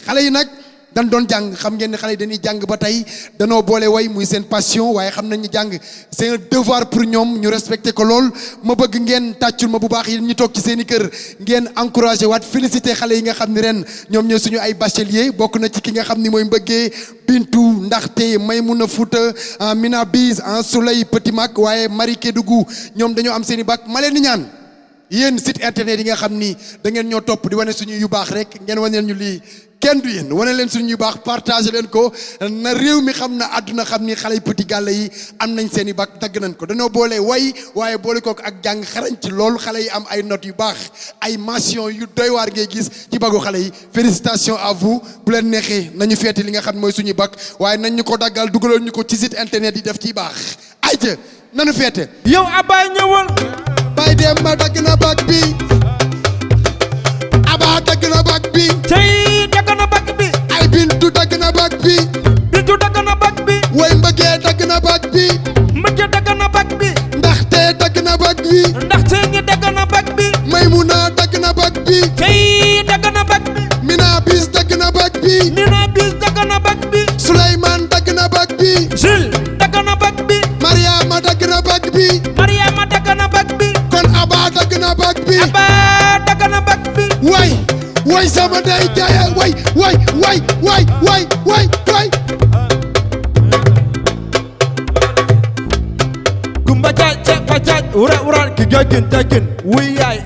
xale yi nag dañ doon jàng xam ngeen ne xale yi dañuy jàng ba tey danoo boole way muy seen passion waaye xam nañ ni jàng c'est un devoir pour ñoom ñu respecté ko lool ma bëgg ngeen tàccul ma bu baax yi ñu toog ci seen i kër ngeen encouragé waat félicité xale yi nga xam ni ren ñoom ñooy suñu ay bachelier bokk na ci ki nga xam ni mooy Mbëggee Bintu Ndaxte Maymuna Fouta Mina Biz Souley Petit Mac waaye Marie Kédougou ñoom dañoo am seen i bac ma leen di ñaan yéen site internet yi nga xam ni da ngeen ñoo topp di wane suñu yu baax rek ngeen waneel ñu lii kenn du yéen wane leen suñu yu baax partagé leen ko na réew mi xam na àdduna xam ni xale yu petit gàlle yi am nañ seen i bac dagg nañ ko dañoo boole way waaye boole kook ak jàng xarañ ci lool xale yi am ay notes yu baax ay mention yu doy waar ngay gis ci bagu xale yi félicitations à vous bu leen neexee nañu feeti li nga xam ne mooy suñu bac waaye nañ ñu ko daggal dugaloon ñu ko ci site internet yi def ciy baax ayca nanu feete yow Abba ñëwal Baye Demba dagg na bac bi Aba dagg na bac bi tey dagg na bac bi ay Bintu dagg na bac bi Bintu dagg na bac bi way Mbëggee dagg na bac bi Mbëggee dagg na bac bi Ndaxte dagg na bac bi Ndaxte ngi dagg na bac bi Maymuna dagg na bac bi tey dagg na bac bi Mina Bis dagg na bac bi Mina Bis dagg na bac bi Souleymane dagg na bac bi Jules dagg na bac bi Mariama dagg na bac bi Mariama dagg na bac bi kon Aba dagg na bac bi Abba dagg na bac bi way sama day jaaya way Gumba jaaj ca ba jaaj ura ki gagin wuy yaay